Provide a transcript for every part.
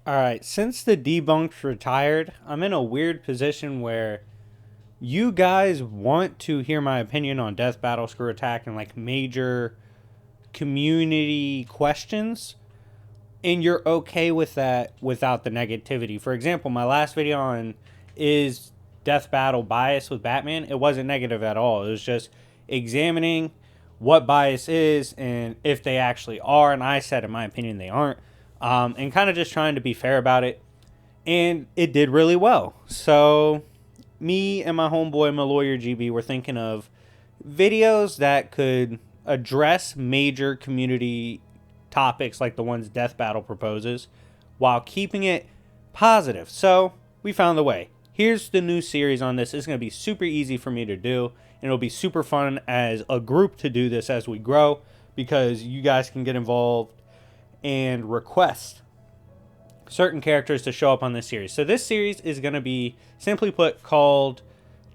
Alright, since the debunk's retired, I'm in a weird position where you guys want to hear my opinion on Death Battle, Screw Attack, and like major community questions, and you're okay with that without the negativity. For example, my last video on is Death Battle bias with Batman, it wasn't negative at all. It was just examining what bias is and if they actually are, and I said in my opinion they aren't, and kind of just trying to be fair about it. And it did really well. So me and my homeboy, my lawyer GB, were thinking of videos that could address major community topics like the ones Death Battle proposes while keeping it positive. So we found the way. Here's the new series on this. It's going to be super easy for me to do, and it'll be super fun as a group to do this as we grow, because you guys can get involved and request certain characters to show up on this series. So this series is going to be, simply put, called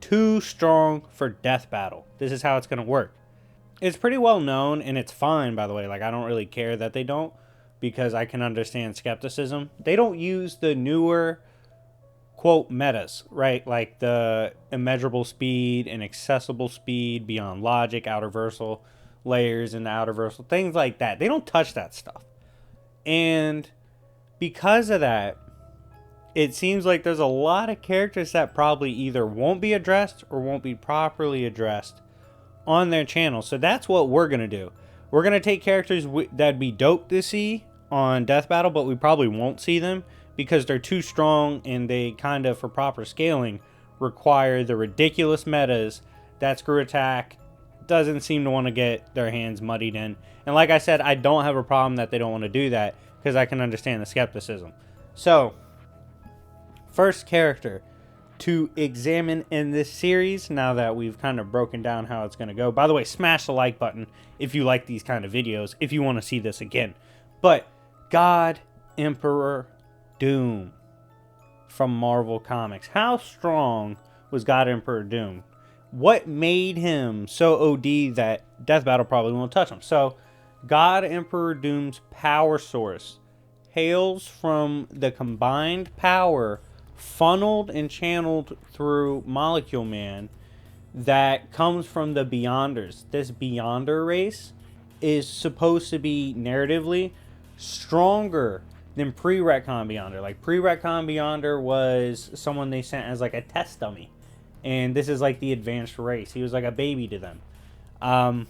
Too Strong for Death Battle. This is how it's going to work. It's pretty well known, and it's fine, by the way. Like, I don't really care that they don't, because I can understand skepticism. They don't use the newer, quote, metas, right? Like the immeasurable speed and accessible speed, beyond logic, outerversal layers and outerversal, things like that. They don't touch that stuff. And because of that, it seems like there's a lot of characters that probably either won't be addressed or won't be properly addressed on their channel. So that's what we're going to do. We're going to take characters that'd be dope to see on Death Battle, but we probably won't see them because they're too strong, and they kind of, for proper scaling, require the ridiculous metas that Screw Attack doesn't seem to want to get their hands muddied in. And like I said, I don't have a problem that they don't want to do that, because I can understand the skepticism. So, first character to examine in this series, now that we've kind of broken down how it's going to go. By the way, smash the like button if you like these kind of videos, if you want to see this again. But God Emperor Doom from Marvel Comics. How strong was God Emperor Doom? What made him so OD that Death Battle probably won't touch him? So, God Emperor Doom's power source hails from the combined power funneled and channeled through Molecule Man that comes from the Beyonders. This Beyonder race is supposed to be narratively stronger than pre-retcon Beyonder. Like, pre-retcon Beyonder was someone they sent as like a test dummy, and this is like the advanced race. He was like a baby to them.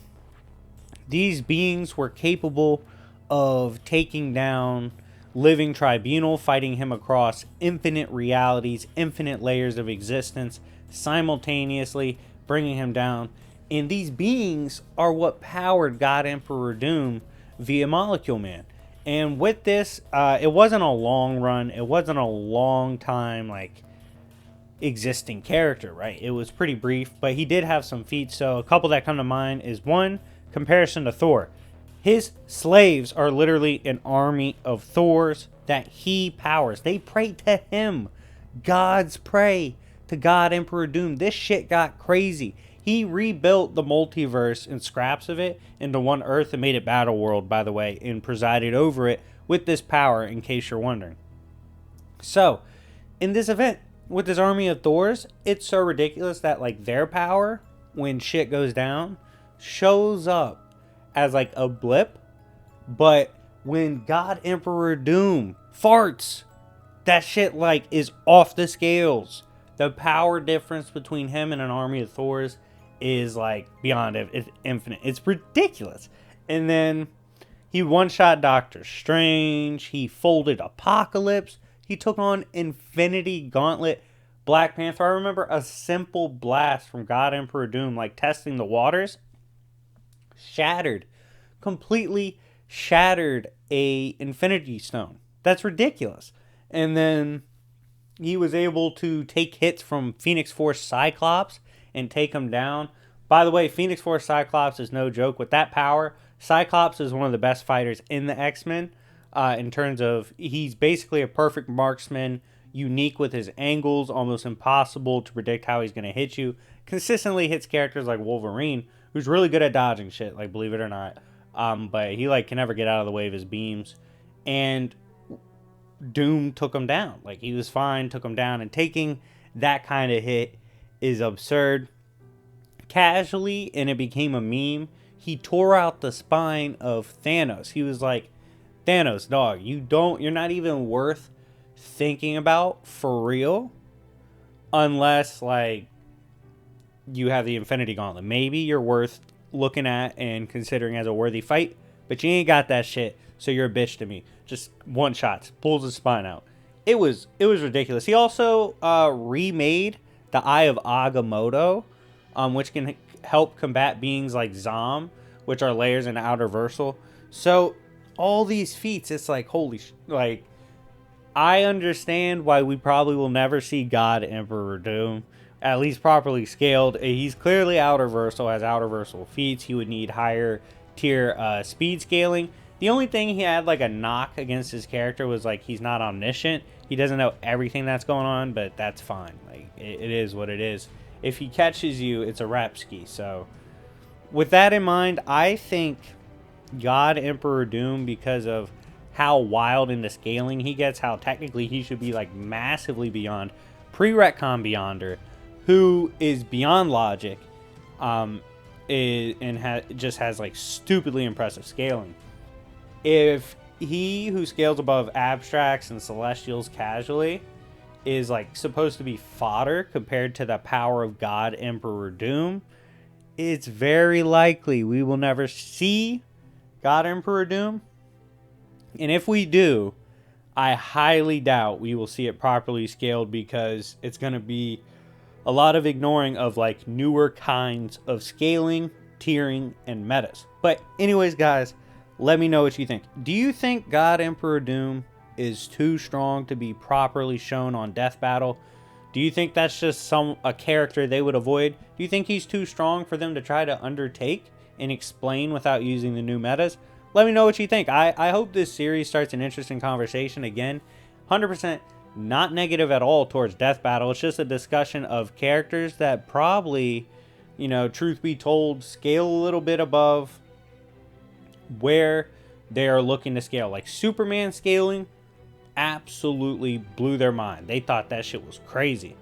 These beings were capable of taking down Living Tribunal, fighting him across infinite realities, infinite layers of existence, simultaneously bringing him down. And these beings are what powered God Emperor Doom via Molecule Man. And with this, it wasn't a long run. It wasn't a long time, like, existing character, right? It was pretty brief, but he did have some feats. So a couple that come to mind is, one, comparison to Thor. His slaves are literally an army of Thors that he powers. They pray to him. Gods pray to God Emperor Doom. This shit got crazy. He rebuilt the multiverse and scraps of it into one Earth and made it Battle World, by the way, and presided over it with this power, in case you're wondering. So, in this event, with this army of Thors, it's so ridiculous that, like, their power, when shit goes down, shows up as like a blip, but when God Emperor Doom farts, that shit like is off the scales. The power difference between him and an army of Thors is like beyond it. It's infinite. It's ridiculous. And then he one-shot Doctor Strange. He folded Apocalypse. He took on Infinity Gauntlet, Black Panther. I remember a simple blast from God Emperor Doom, like testing the waters, completely shattered a Infinity Stone. That's ridiculous. And then he was able to take hits from Phoenix Force Cyclops and take him down. By the way, Phoenix Force Cyclops is no joke. With that power, Cyclops is one of the best fighters in the X-Men, in terms of, he's basically a perfect marksman, unique with his angles, almost impossible to predict how he's going to hit you. Consistently hits characters like Wolverine, who's really good at dodging shit, like, believe it or not. But he, like, can never get out of the way of his beams. And Doom took him down. Like, he was fine, took him down, and taking that kind of hit is absurd. Casually, and it became a meme, he tore out the spine of Thanos. He was like, Thanos, dog, you're not even worth thinking about for real, unless, like, you have the Infinity Gauntlet. Maybe you're worth looking at and considering as a worthy fight, but you ain't got that shit, so you're a bitch to me. Just one shot, pulls his spine out. It was ridiculous. He also remade the Eye of Agamotto, which can help combat beings like Zom, which are layers in Outer Versal. So all these feats, it's like, holy like, I understand why we probably will never see God Emperor Doom, at least properly scaled. He's clearly Outer Versal, has Outer Versal feats. He would need higher tier speed scaling. The only thing he had like a knock against his character was like he's not omniscient. He doesn't know everything that's going on, but that's fine. Like, it is what it is. If he catches you, it's a rap ski. So with that in mind, I think God Emperor Doom, because of how wild in the scaling he gets, how technically he should be like massively beyond pre-retcon Beyonder, who is beyond logic, just has like stupidly impressive scaling. If he who scales above abstracts and celestials casually is like supposed to be fodder compared to the power of God Emperor Doom, it's very likely we will never see God Emperor Doom. And if we do, I highly doubt we will see it properly scaled, because it's going to be a lot of ignoring of like newer kinds of scaling, tiering, and metas. But anyways, guys, let me know what you think. Do you think God Emperor Doom is too strong to be properly shown on Death Battle? Do you think that's just a character they would avoid? Do you think he's too strong for them to try to undertake and explain without using the new metas? Let me know what you think. I hope this series starts an interesting conversation. Again, 100% not negative at all towards Death Battle. It's just a discussion of characters that probably, you know, truth be told, scale a little bit above where they are looking to scale. Like Superman scaling absolutely blew their mind. They thought that shit was crazy.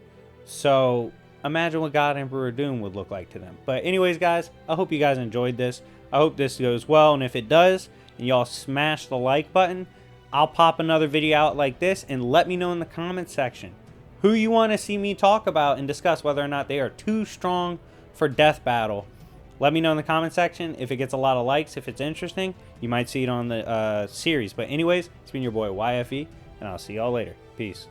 So imagine what God Emperor Doom would look like to them. But anyways, guys, I hope you guys enjoyed this. I hope this goes well, and if it does, and y'all smash the like button, I'll pop another video out like this, and let me know in the comments section who you want to see me talk about and discuss whether or not they are too strong for Death Battle. Let me know in the comment section. If it gets a lot of likes, if it's interesting, you might see it on the series. But anyways, it's been your boy YFE, and I'll see y'all later. Peace.